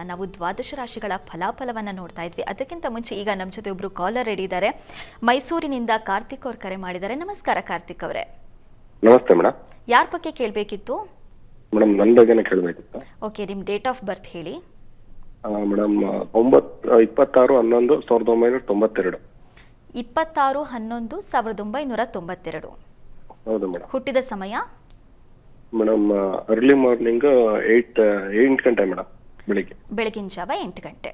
ನಾವು ದ್ವಾದಶ ರಾಶಿಗಳ ಫಲಾಫಲವನ್ನು ನೋಡ್ತಾ ಇದ್ವಿ. ಅದಕ್ಕಿಂತ ಮುಂಚೆ ಈಗ ನಮ್ಮ ಜೊತೆ ಒಬ್ರು ಕಾಲರ್ ರೆಡಿ ಇದ್ದಾರೆ. ಮೈಸೂರಿನಿಂದ ಕಾರ್ತಿಕ್ ಅವರು ಕರೆ ಮಾಡಿದ್ದಾರೆ. ನಮಸ್ಕಾರ ಕಾರ್ತಿಕ್ ಅವರೇ. ನಮಸ್ತೆ ಮೇಡಮ್. ಯಾರ ಬಗ್ಗೆ ಕೇಳಬೇಕಿತ್ತು? ಮೇಡಮ್ ನನ್ನ ಬಗ್ಗೆನೇ ಕೇಳಬೇಕಿತ್ತು. ಓಕೆ, ನಿಮ್ಮ ಡೇಟ್ ಆಫ್ ಬರ್ತ್ ಹೇಳಿ. ಮೇಡಮ್ 26/11/1992. 26/11/1992. ಹೌದು ಮೇಡಮ್. ಹುಟ್ಟಿದ ಸಮಯ? ಮೇಡಮ್ ಅರ್ಲಿ ಮಾರ್ನಿಂಗ್ 8 ಗಂಟೆ ಮೇಡಮ್, ಬೆಳಗಿನ ಜಾವ 8 ಗಂಟೆ.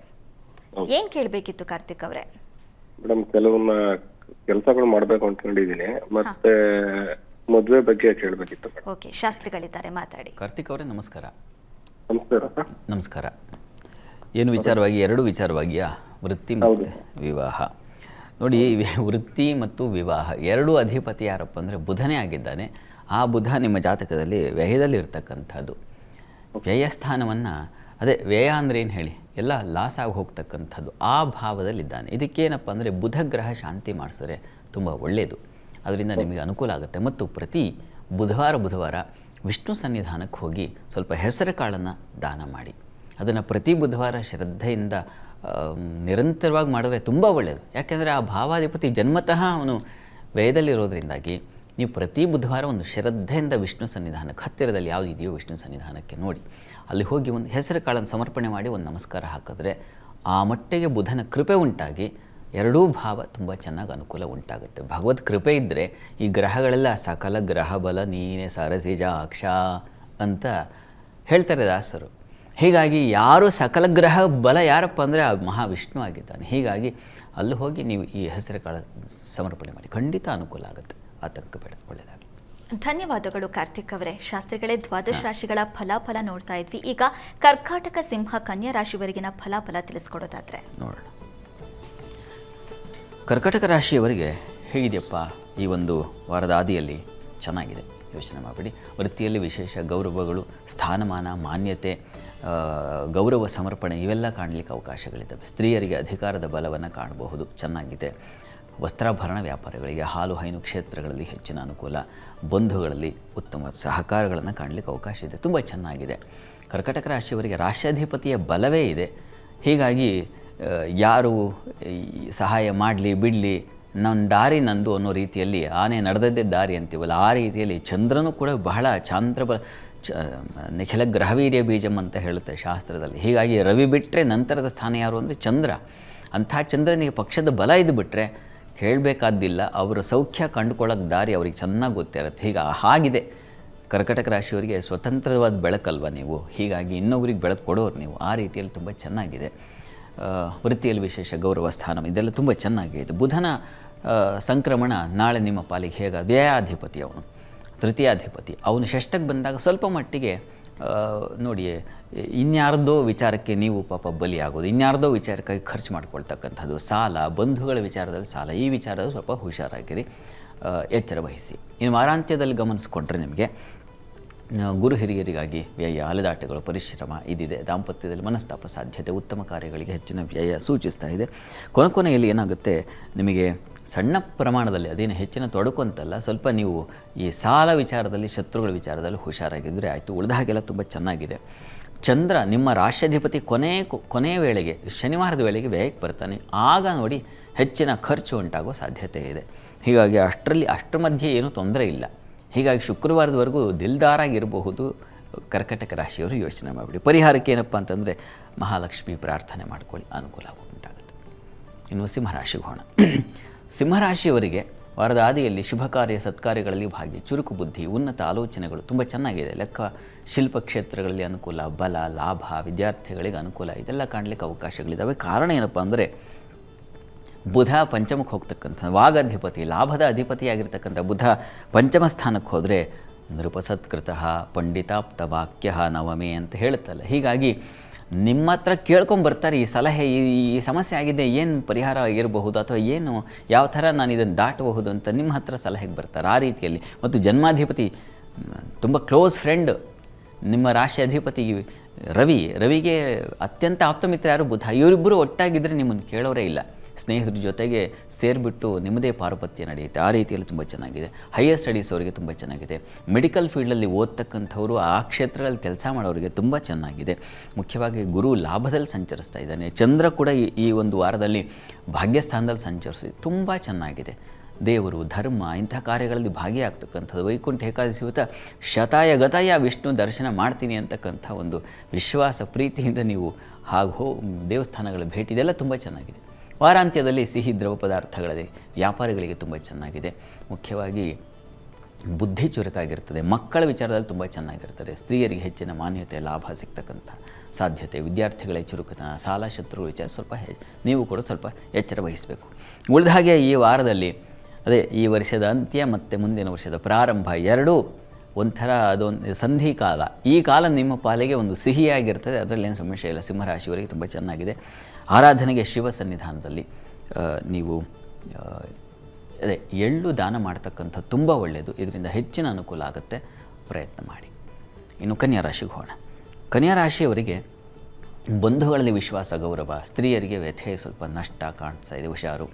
ಏನ್ ಕೇಳಬೇಕಿತ್ತು ಕಾರ್ತಿಕ್ ಅವರೇ? ಮೇಡಮ್ ಕೆಲವನ್ನ ಕೆಲಸಗಳು ಮಾಡ್ಬೇಕು ಅನ್ಕೊಂಡಿದೀನಿ, ಮತ್ತೆ ಮದುವೆ ಬಗ್ಗೆ ಕೇಳಬೇಕಿತ್ತು. ಓಕೆ, ಶಾಸ್ತ್ರಿಗಳಿದ್ದಾರೆ, ಮಾತಾಡಿ. ಕಾರ್ತಿಕ್ ಅವರೇ ನಮಸ್ಕಾರ. ನಮಸ್ಕಾರ. ನಮಸ್ಕಾರ. ಏನು ವಿಚಾರವಾಗಿ? ಎರಡು ವಿಚಾರವಾಗಿಯಾ? ವೃತ್ತಿ ಮತ್ತು ವಿವಾಹ. ನೋಡಿ, ವೃತ್ತಿ ಮತ್ತು ವಿವಾಹ ಎರಡೂ ಅಧಿಪತಿ ಯಾರಪ್ಪ ಅಂದರೆ ಬುಧನೇ ಆಗಿದ್ದಾನೆ. ಆ ಬುಧ ನಿಮ್ಮ ಜಾತಕದಲ್ಲಿ ವ್ಯಯದಲ್ಲಿ ಇರ್ತಕ್ಕಂಥದ್ದು. ವ್ಯಯಸ್ಥಾನವನ್ನು, ಅದೇ ವ್ಯಯ ಅಂದರೆ ಏನು ಹೇಳಿ, ಎಲ್ಲ ಲಾಸ್ ಆಗಿ ಹೋಗ್ತಕ್ಕಂಥದ್ದು ಆ ಭಾವದಲ್ಲಿದ್ದಾನೆ. ಇದಕ್ಕೇನಪ್ಪ ಅಂದರೆ ಬುಧ ಗ್ರಹ ಶಾಂತಿ ಮಾಡಿಸಿದ್ರೆ ತುಂಬ ಒಳ್ಳೆಯದು. ಅದರಿಂದ ನಿಮಗೆ ಅನುಕೂಲ ಆಗುತ್ತೆ. ಮತ್ತು ಪ್ರತಿ ಬುಧವಾರ ವಿಷ್ಣು ಸನ್ನಿಧಾನಕ್ಕೆ ಹೋಗಿ ಸ್ವಲ್ಪ ಹೆಸರು ಕಾಳನ್ನು ದಾನ ಮಾಡಿ. ಅದನ್ನು ಪ್ರತಿ ಬುಧವಾರ ಶ್ರದ್ಧೆಯಿಂದ ನಿರಂತರವಾಗಿ ಮಾಡಿದ್ರೆ ತುಂಬ ಒಳ್ಳೆಯದು. ಯಾಕೆಂದರೆ ಆ ಭಾವಾಧಿಪತಿ ಜನ್ಮತಃ ಅವನು ವ್ಯಯದಲ್ಲಿರೋದ್ರಿಂದಾಗಿ ನೀವು ಪ್ರತಿ ಬುಧವಾರ ಒಂದು ಶ್ರದ್ಧೆಯಿಂದ ವಿಷ್ಣು ಸನ್ನಿಧಾನಕ್ಕೆ, ಹತ್ತಿರದಲ್ಲಿ ಯಾವುದು ಇದೆಯೋ ವಿಷ್ಣು ಸನ್ನಿಧಾನಕ್ಕೆ ನೋಡಿ, ಅಲ್ಲಿ ಹೋಗಿ ಒಂದು ಹೆಸರು ಕಾಳನ್ನು ಸಮರ್ಪಣೆ ಮಾಡಿ ಒಂದು ನಮಸ್ಕಾರ ಹಾಕಿದ್ರೆ ಆ ಮಟ್ಟಿಗೆ ಬುಧನ ಕೃಪೆ ಉಂಟಾಗಿ ಎರಡೂ ಭಾವ ತುಂಬ ಚೆನ್ನಾಗಿ ಅನುಕೂಲ ಉಂಟಾಗುತ್ತೆ. ಭಗವದ್ ಕೃಪೆ ಇದ್ದರೆ ಈ ಗ್ರಹಗಳೆಲ್ಲ ಸಕಲ ಗ್ರಹ ಬಲ ನೀನೆ ಸರಸಿಜಾಕ್ಷ ಅಂತ ಹೇಳ್ತಾರೆ ದಾಸರು. ಹೀಗಾಗಿ ಯಾರು ಸಕಲ ಗ್ರಹ ಬಲ ಯಾರಪ್ಪ ಅಂದರೆ ಆ ಮಹಾವಿಷ್ಣು ಆಗಿದ್ದಾನೆ. ಹೀಗಾಗಿ ಅಲ್ಲಿ ಹೋಗಿ ನೀವು ಈ ಹೆಸರು ಕಾಳ ಸಮರ್ಪಣೆ ಮಾಡಿ, ಖಂಡಿತ ಅನುಕೂಲ ಆಗುತ್ತೆ. ಆತಂಕ ಬೇಡ, ಒಳ್ಳೆಯದಾಗಲಿ. ಧನ್ಯವಾದಗಳು ಕಾರ್ತಿಕ್ ಅವರೇ. ಶಾಸ್ತ್ರಿಗಳೇ, ದ್ವಾದಶ ರಾಶಿಗಳ ಫಲಾಫಲ ನೋಡ್ತಾ ಇದ್ವಿ. ಈಗ ಕರ್ಕಾಟಕ, ಸಿಂಹ, ಕನ್ಯಾ ರಾಶಿವರೆಗಿನ ಫಲಾಫಲ ತಿಳಿಸ್ಕೊಡೋದಾದ್ರೆ ನೋಡೋಣ. ಕರ್ಕಾಟಕ ರಾಶಿಯವರಿಗೆ ಹೇಗಿದೆಯಪ್ಪ ಈ ಒಂದು ವಾರದ ಆದಿಯಲ್ಲಿ? ಚೆನ್ನಾಗಿದೆ, ಯೋಚನೆ ಮಾಡಬೇಡಿ. ವೃತ್ತಿಯಲ್ಲಿ ವಿಶೇಷ ಗೌರವಗಳು, ಸ್ಥಾನಮಾನ, ಮಾನ್ಯತೆ, ಗೌರವ ಸಮರ್ಪಣೆ ಇವೆಲ್ಲ ಕಾಣಲಿಕ್ಕೆ ಅವಕಾಶಗಳಿದ್ದಾವೆ. ಸ್ತ್ರೀಯರಿಗೆ ಅಧಿಕಾರದ ಬಲವನ್ನು ಕಾಣಬಹುದು, ಚೆನ್ನಾಗಿದೆ. ವಸ್ತ್ರಾಭರಣ ವ್ಯಾಪಾರಗಳಿಗೆ, ಹಾಲು ಹೈನು ಕ್ಷೇತ್ರಗಳಲ್ಲಿ ಹೆಚ್ಚಿನ ಅನುಕೂಲ, ಬಂಧುಗಳಲ್ಲಿ ಉತ್ತಮ ಸಹಕಾರಗಳನ್ನು ಕಾಣಲಿಕ್ಕೆ ಅವಕಾಶ ಇದೆ. ತುಂಬ ಚೆನ್ನಾಗಿದೆ. ಕರ್ಕಾಟಕ ರಾಶಿಯವರಿಗೆ ರಾಶ್ಯಾಧಿಪತಿಯ ಬಲವೇ ಇದೆ. ಹೀಗಾಗಿ ಯಾರು ಸಹಾಯ ಮಾಡಲಿ ಬಿಡಲಿ, ನನ್ನ ದಾರಿ ನಂದು ಅನ್ನೋ ರೀತಿಯಲ್ಲಿ, ಆನೆ ನಡೆದದ್ದೇ ದಾರಿ ಅಂತೀವಲ್ಲ ಆ ರೀತಿಯಲ್ಲಿ ಚಂದ್ರನೂ ಕೂಡ ಬಹಳ ನಿಖಿಲ ಗ್ರಹವೀರ್ಯ ಬೀಜಂ ಅಂತ ಹೇಳುತ್ತೆ ಶಾಸ್ತ್ರದಲ್ಲಿ. ಹೀಗಾಗಿ ರವಿ ಬಿಟ್ಟರೆ ನಂತರದ ಸ್ಥಾನ ಯಾರು ಅಂದರೆ ಚಂದ್ರ. ಅಂಥ ಚಂದ್ರನಿಗೆ ಪಕ್ಷದ ಬಲ ಇದು ಬಿಟ್ಟರೆ ಹೇಳಬೇಕಾದ್ದಿಲ್ಲ. ಅವರ ಸೌಖ್ಯ ಕಂಡುಕೊಳ್ಳೋಕ್ಕೆ ದಾರಿ ಅವ್ರಿಗೆ ಚೆನ್ನಾಗಿ ಗೊತ್ತಿರುತ್ತೆ. ಹಾಗಿದೆ ಕರ್ಕಾಟಕ ರಾಶಿಯವರಿಗೆ ಸ್ವತಂತ್ರವಾದ ಬೆಳಕಲ್ವ ನೀವು. ಹೀಗಾಗಿ ಇನ್ನೊಬ್ಬರಿಗೆ ಬೆಳಕು ಕೊಡೋರು ನೀವು. ಆ ರೀತಿಯಲ್ಲಿ ತುಂಬ ಚೆನ್ನಾಗಿದೆ. ವೃತ್ತಿಯಲ್ಲಿ ವಿಶೇಷ ಗೌರವ ಸ್ಥಾನ ಇದೆಲ್ಲ ತುಂಬ ಚೆನ್ನಾಗಿದೆ. ಬುಧನ ಸಂಕ್ರಮಣ ನಾಳೆ ನಿಮ್ಮ ಪಾಲಿಗೆ ಹೇಗೆ? ವ್ಯಯಾಧಿಪತಿ ಅವನು, ತೃತೀಯಾಧಿಪತಿ. ಅವನು ಷಷ್ಠಕ್ಕೆ ಬಂದಾಗ ಸ್ವಲ್ಪ ಮಟ್ಟಿಗೆ ನೋಡಿ, ಇನ್ಯಾರ್ದೋ ವಿಚಾರಕ್ಕೆ ನೀವು ಪಾಪ ಬಲಿಯಾಗೋದು, ಇನ್ಯಾರ್ದೋ ವಿಚಾರಕ್ಕಾಗಿ ಖರ್ಚು ಮಾಡ್ಕೊಳ್ತಕ್ಕಂಥದ್ದು, ಸಾಲ, ಬಂಧುಗಳ ವಿಚಾರದಲ್ಲಿ ಸಾಲ, ಈ ವಿಚಾರದಲ್ಲಿ ಸ್ವಲ್ಪ ಹುಷಾರಾಗಿರಿ, ಎಚ್ಚರ ವಹಿಸಿ. ಇನ್ನು ವಾರಾಂತ್ಯದಲ್ಲಿ ಗಮನಿಸ್ಕೊಂಡ್ರೆ ನಿಮಗೆ ಗುರು ಹಿರಿಯರಿಗಾಗಿ ವ್ಯಯ, ಅಲೆದಾಟಗಳು, ಪರಿಶ್ರಮ ಇದಿದೆ. ದಾಂಪತ್ಯದಲ್ಲಿ ಮನಸ್ತಾಪ ಸಾಧ್ಯತೆ, ಉತ್ತಮ ಕಾರ್ಯಗಳಿಗೆ ಹೆಚ್ಚಿನ ವ್ಯಯ ಸೂಚಿಸ್ತಾ ಇದೆ. ಕೊನೆಯಲ್ಲಿ ಏನಾಗುತ್ತೆ, ನಿಮಗೆ ಸಣ್ಣ ಪ್ರಮಾಣದಲ್ಲಿ, ಅದೇನು ಹೆಚ್ಚಿನ ತೊಡಕು ಅಂತಲ್ಲ, ಸ್ವಲ್ಪ ನೀವು ಈ ಸಾಲ ವಿಚಾರದಲ್ಲಿ, ಶತ್ರುಗಳ ವಿಚಾರದಲ್ಲಿ ಹುಷಾರಾಗಿದ್ದರೆ ಆಯಿತು. ಉಳಿದ ಹಾಗೆಲ್ಲ ತುಂಬ ಚೆನ್ನಾಗಿದೆ. ಚಂದ್ರ ನಿಮ್ಮ ರಾಶ್ಯಾಧಿಪತಿ ಕೊನೆಯ ವೇಳೆಗೆ, ಶನಿವಾರದ ವೇಳೆಗೆ ವ್ಯಯಕ್ಕೆ ಬರ್ತಾನೆ. ಆಗ ನೋಡಿ ಹೆಚ್ಚಿನ ಖರ್ಚು ಉಂಟಾಗೋ ಸಾಧ್ಯತೆ ಇದೆ. ಹೀಗಾಗಿ ಅಷ್ಟರ ಮಧ್ಯೆ ಏನೂ ತೊಂದರೆ ಇಲ್ಲ. ಹೀಗಾಗಿ ಶುಕ್ರವಾರದವರೆಗೂ ದಿಲ್ದಾರಾಗಿರಬಹುದು ಕರ್ಕಾಟಕ ರಾಶಿಯವರು. ಯೋಚನೆ ಮಾಡಿಬಿಡಿ. ಪರಿಹಾರಕ್ಕೆ ಏನಪ್ಪ ಅಂತಂದರೆ ಮಹಾಲಕ್ಷ್ಮಿ ಪ್ರಾರ್ಥನೆ ಮಾಡ್ಕೊಳ್ಳಿ, ಅನುಕೂಲ ಉಂಟಾಗುತ್ತೆ. ಇನ್ನು ಸಿಂಹರಾಶಿಗೆ ಹೋಗೋಣ. ಸಿಂಹರಾಶಿಯವರಿಗೆ ವಾರದ ಆದಿಯಲ್ಲಿ ಶುಭ ಕಾರ್ಯ ಸತ್ಕಾರ್ಯಗಳಲ್ಲಿ ಭಾಗಿ, ಚುರುಕು ಬುದ್ಧಿ, ಉನ್ನತ ಆಲೋಚನೆಗಳು ತುಂಬ ಚೆನ್ನಾಗಿದೆ. ಲೆಕ್ಕ ಶಿಲ್ಪ ಕ್ಷೇತ್ರಗಳಲ್ಲಿ ಅನುಕೂಲ, ಬಲ, ಲಾಭ, ವಿದ್ಯಾರ್ಥಿಗಳಿಗೆ ಅನುಕೂಲ, ಇದೆಲ್ಲ ಕಾಣಲಿಕ್ಕೆ ಅವಕಾಶಗಳಿದ್ದಾವೆ. ಕಾರಣ ಏನಪ್ಪ ಅಂದರೆ ಬುಧ ಪಂಚಮಕ್ಕೆ ಹೋಗ್ತಕ್ಕಂಥ ವಾಗಾಧಿಪತಿ, ಲಾಭದ ಅಧಿಪತಿಯಾಗಿರ್ತಕ್ಕಂಥ ಬುಧ ಪಂಚಮ ಸ್ಥಾನಕ್ಕೆ ಹೋದರೆ ನೃಪಸತ್ಕೃತ ಪಂಡಿತಾಪ್ತ ವಾಕ್ಯ ನವಮೆ ಅಂತ ಹೇಳುತ್ತಲ್ಲ. ಹೀಗಾಗಿ ನಿಮ್ಮ ಹತ್ರ ಕೇಳ್ಕೊಂಬರ್ತಾರೆ ಈ ಸಲಹೆ, ಈ ಸಮಸ್ಯೆ ಆಗಿದೆ, ಏನು ಪರಿಹಾರ ಆಗಿರಬಹುದು, ಅಥವಾ ಏನು ಯಾವ ಥರ ನಾನು ಇದನ್ನು ದಾಟಬಹುದು ಅಂತ ನಿಮ್ಮ ಹತ್ರ ಸಲಹೆಗೆ ಬರ್ತಾರೆ. ಆ ರೀತಿಯಲ್ಲಿ ಮತ್ತು ಜನ್ಮಾಧಿಪತಿ ತುಂಬ ಕ್ಲೋಸ್ ಫ್ರೆಂಡ್ ನಿಮ್ಮ ರಾಶಿ ಅಧಿಪತಿ ರವಿಗೆ ಅತ್ಯಂತ ಆಪ್ತಮಿತ್ರ ಯಾರು? ಬುಧ. ಇವರಿಬ್ಬರು ಒಟ್ಟಾಗಿದ್ದರೆ ನಿಮ್ಮನ್ನು ಕೇಳೋರೇ ಇಲ್ಲ. ಸ್ನೇಹಿತರ ಜೊತೆಗೆ ಸೇರಿಬಿಟ್ಟು ನಿಮ್ಮದೇ ಪಾರುಪತ್ಯ ನಡೆಯುತ್ತೆ. ಆ ರೀತಿಯಲ್ಲಿ ತುಂಬ ಚೆನ್ನಾಗಿದೆ. ಹೈಯರ್ ಸ್ಟಡೀಸ್ ಅವರಿಗೆ ತುಂಬ ಚೆನ್ನಾಗಿದೆ. ಮೆಡಿಕಲ್ ಫೀಲ್ಡಲ್ಲಿ ಓದ್ತಕ್ಕಂಥವ್ರು, ಆ ಕ್ಷೇತ್ರಗಳಲ್ಲಿ ಕೆಲಸ ಮಾಡೋರಿಗೆ ತುಂಬ ಚೆನ್ನಾಗಿದೆ. ಮುಖ್ಯವಾಗಿ ಗುರು ಲಾಭದಲ್ಲಿ ಸಂಚರಿಸ್ತಾ ಇದ್ದಾನೆ. ಚಂದ್ರ ಕೂಡ ಈ ಒಂದು ವಾರದಲ್ಲಿ ಭಾಗ್ಯಸ್ಥಾನದಲ್ಲಿ ಸಂಚರಿಸಿ ತುಂಬ ಚೆನ್ನಾಗಿದೆ. ದೇವರು, ಧರ್ಮ ಇಂಥ ಕಾರ್ಯಗಳಲ್ಲಿ ಭಾಗಿಯಾಗ್ತಕ್ಕಂಥದ್ದು. ವೈಕುಂಠ ಏಕಾದಶಿ ಹೊತ್ತ ಶತಾಯ ಗತಾಯ ವಿಷ್ಣು ದರ್ಶನ ಮಾಡ್ತೀನಿ ಅಂತಕ್ಕಂಥ ಒಂದು ವಿಶ್ವಾಸ, ಪ್ರೀತಿಯಿಂದ ನೀವು ದೇವಸ್ಥಾನಗಳ ಭೇಟಿ ಇದೆಲ್ಲ ತುಂಬ ಚೆನ್ನಾಗಿದೆ. ವಾರಾಂತ್ಯದಲ್ಲಿ ಸಿಹಿ ದ್ರವ ಪದಾರ್ಥಗಳಲ್ಲಿ ವ್ಯಾಪಾರಿಗಳಿಗೆ ತುಂಬ ಚೆನ್ನಾಗಿದೆ. ಮುಖ್ಯವಾಗಿ ಬುದ್ಧಿ ಚುರುಕಾಗಿರ್ತದೆ. ಮಕ್ಕಳ ವಿಚಾರದಲ್ಲಿ ತುಂಬ ಚೆನ್ನಾಗಿರ್ತದೆ. ಸ್ತ್ರೀಯರಿಗೆ ಹೆಚ್ಚಿನ ಮಾನ್ಯತೆ, ಲಾಭ ಸಿಗ್ತಕ್ಕಂಥ ಸಾಧ್ಯತೆ. ವಿದ್ಯಾರ್ಥಿಗಳ ಚುರುಕುತನ, ಸಾಲ ಶತ್ರು ವಿಚಾರ ಸ್ವಲ್ಪ ನೀವು ಕೂಡ ಸ್ವಲ್ಪ ಎಚ್ಚರ ವಹಿಸಬೇಕು. ಉಳಿದ ಹಾಗೆ ಈ ವಾರದಲ್ಲಿ ಈ ವರ್ಷದ ಅಂತ್ಯ ಮತ್ತು ಮುಂದಿನ ವರ್ಷದ ಪ್ರಾರಂಭ ಎರಡೂ ಒಂಥರ ಅದೊಂದು ಸಂಧಿ ಕಾಲ. ಈ ಕಾಲ ನಿಮ್ಮ ಪಾಲಿಗೆ ಒಂದು ಸಿಹಿಯಾಗಿರ್ತದೆ. ಅದರಲ್ಲಿ ಏನು ಸಮಸ್ಯೆ ಇಲ್ಲ. ಸಿಂಹರಾಶಿಯವರಿಗೆ ತುಂಬ ಚೆನ್ನಾಗಿದೆ. ಆರಾಧನೆಗೆ ಶಿವ ಸನ್ನಿಧಾನದಲ್ಲಿ ನೀವು ಎಳ್ಳು ದಾನ ಮಾಡ್ತಕ್ಕಂಥ ತುಂಬ ಒಳ್ಳೆಯದು. ಇದರಿಂದ ಹೆಚ್ಚಿನ ಅನುಕೂಲ ಆಗುತ್ತೆ. ಪ್ರಯತ್ನ ಮಾಡಿ. ಇನ್ನು ಕನ್ಯಾ ರಾಶಿಗೆ ಹೋಗೋಣ. ಕನ್ಯಾ ರಾಶಿಯವರಿಗೆ ಬಂಧುಗಳಲ್ಲಿ ವಿಶ್ವಾಸ, ಗೌರವ. ಸ್ತ್ರೀಯರಿಗೆ ವ್ಯಥೆ, ಸ್ವಲ್ಪ ನಷ್ಟ ಕಾಣಿಸ್ತಾ ಇದೆ. ಹುಷಾರು.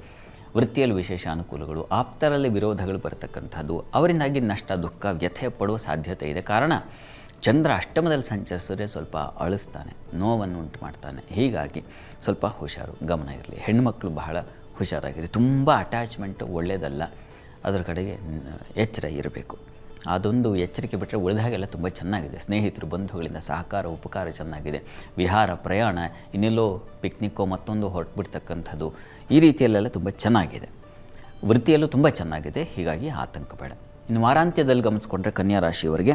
ವೃತ್ತಿಯಲ್ಲಿ ವಿಶೇಷ ಅನುಕೂಲಗಳು. ಆಪ್ತರಲ್ಲಿ ವಿರೋಧಗಳು ಬರತಕ್ಕಂಥದ್ದು. ಅವರಿಂದಾಗಿ ನಷ್ಟ, ದುಃಖ, ವ್ಯಥೆ ಪಡುವ ಸಾಧ್ಯತೆ ಇದೆ. ಕಾರಣ ಚಂದ್ರ ಅಷ್ಟಮದಲ್ಲಿ ಸಂಚರಿಸಿದ್ರೆ ಸ್ವಲ್ಪ ಅಳಿಸ್ತಾನೆ, ನೋವನ್ನು ಉಂಟು ಮಾಡ್ತಾನೆ. ಹೀಗಾಗಿ ಸ್ವಲ್ಪ ಹುಷಾರು, ಗಮನ ಇರಲಿ. ಹೆಣ್ಮಕ್ಳು ಬಹಳ ಹುಷಾರಾಗಿರಿ. ತುಂಬ ಅಟ್ಯಾಚ್ಮೆಂಟು ಒಳ್ಳೆಯದಲ್ಲ. ಅದರ ಕಡೆಗೆ ಎಚ್ಚರ ಇರಬೇಕು. ಅದೊಂದು ಎಚ್ಚರಿಕೆ ಬಿಟ್ಟರೆ ಉಳಿದಾಗೆಲ್ಲ ತುಂಬ ಚೆನ್ನಾಗಿದೆ. ಸ್ನೇಹಿತರು, ಬಂಧುಗಳಿಂದ ಸಹಕಾರ, ಉಪಕಾರ ಚೆನ್ನಾಗಿದೆ. ವಿಹಾರ, ಪ್ರಯಾಣ, ಇನ್ನೆಲ್ಲೋ ಪಿಕ್ನಿಕ್ಕೋ ಮತ್ತೊಂದು ಹೊರಟುಬಿಡ್ತಕ್ಕಂಥದ್ದು, ಈ ರೀತಿಯಲ್ಲೆಲ್ಲ ತುಂಬ ಚೆನ್ನಾಗಿದೆ. ವೃತ್ತಿಯಲ್ಲೂ ತುಂಬ ಚೆನ್ನಾಗಿದೆ. ಹೀಗಾಗಿ ಆತಂಕ ಬೇಡ. ಇನ್ನು ವಾರಾಂತ್ಯದಲ್ಲಿ ಗಮನಿಸ್ಕೊಂಡ್ರೆ ಕನ್ಯಾ ರಾಶಿಯವರಿಗೆ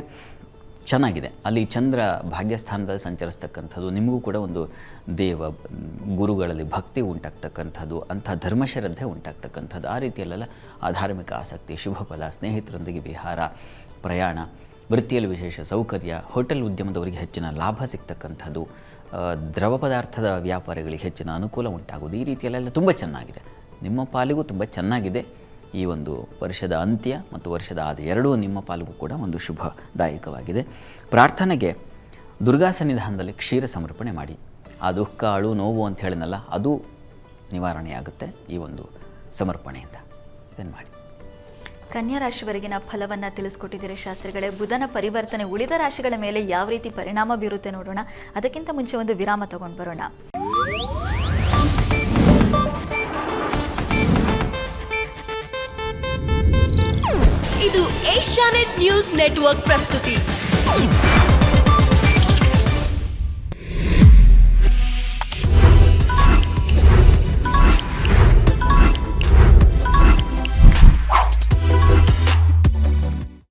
ಚೆನ್ನಾಗಿದೆ. ಅಲ್ಲಿ ಚಂದ್ರ ಭಾಗ್ಯಸ್ಥಾನದಲ್ಲಿ ಸಂಚರಿಸ್ತಕ್ಕಂಥದ್ದು. ನಿಮಗೂ ಕೂಡ ಒಂದು ಗುರುಗಳಲ್ಲಿ ಭಕ್ತಿ ಉಂಟಾಗ್ತಕ್ಕಂಥದ್ದು, ಅಂಥ ಧರ್ಮಶ್ರದ್ಧೆ ಉಂಟಾಗ್ತಕ್ಕಂಥದ್ದು. ಆ ರೀತಿಯಲ್ಲೆಲ್ಲ ಧಾರ್ಮಿಕ ಆಸಕ್ತಿ, ಶುಭ ಫಲ, ಸ್ನೇಹಿತರೊಂದಿಗೆ ವಿಹಾರ, ಪ್ರಯಾಣ, ವೃತ್ತಿಯಲ್ಲಿ ವಿಶೇಷ ಸೌಕರ್ಯ, ಹೋಟೆಲ್ ಉದ್ಯಮದವರಿಗೆ ಹೆಚ್ಚಿನ ಲಾಭ ಸಿಗ್ತಕ್ಕಂಥದ್ದು, ದ್ರವ ಪದಾರ್ಥದ ವ್ಯಾಪಾರಿಗಳಿಗೆ ಹೆಚ್ಚಿನ ಅನುಕೂಲ ಉಂಟಾಗೋದು. ಈ ರೀತಿಯಲ್ಲೆಲ್ಲ ತುಂಬ ಚೆನ್ನಾಗಿದೆ. ನಿಮ್ಮ ಪಾಲಿಗೂ ತುಂಬ ಚೆನ್ನಾಗಿದೆ. ಈ ಒಂದು ವರ್ಷದ ಅಂತ್ಯ ಮತ್ತು ವರ್ಷದ ಆದ ಎರಡೂ ನಿಮ್ಮ ಪಾಲಿಗೂ ಕೂಡ ಒಂದು ಶುಭದಾಯಕವಾಗಿದೆ. ಪ್ರಾರ್ಥನೆಗೆ ದುರ್ಗಾ ಸನ್ನಿಧಾನದಲ್ಲಿ ಕ್ಷೀರ ಸಮರ್ಪಣೆ ಮಾಡಿ. ಆ ದುಃಖ, ಅಳು, ನೋವು ಅಂತ ಹೇಳಿದ್ನಲ್ಲ, ಅದು ನಿವಾರಣೆಯಾಗುತ್ತೆ ಈ ಒಂದು ಸಮರ್ಪಣೆಯಿಂದ. ಇದನ್ನು ಮಾಡಿ. ಕನ್ಯಾ ರಾಶಿವರೆಗಿನ ಫಲವನ್ನು ತಿಳಿಸ್ಕೊಟ್ಟಿದ್ದೀರಿ ಶಾಸ್ತ್ರಿಗಳೇ. ಬುಧನ ಪರಿವರ್ತನೆ ಉಳಿದ ರಾಶಿಗಳ ಮೇಲೆ ಯಾವ ರೀತಿ ಪರಿಣಾಮ ಬೀರುತ್ತೆ ನೋಡೋಣ. ಅದಕ್ಕಿಂತ ಮುಂಚೆ ಒಂದು ವಿರಾಮ ತಗೊಂಡು ಬರೋಣ. ಇದು ಏಷ್ಯಾನೆಟ್ ನ್ಯೂಸ್ ನೆಟ್ವರ್ಕ್ ಪ್ರಸ್ತುತಿ.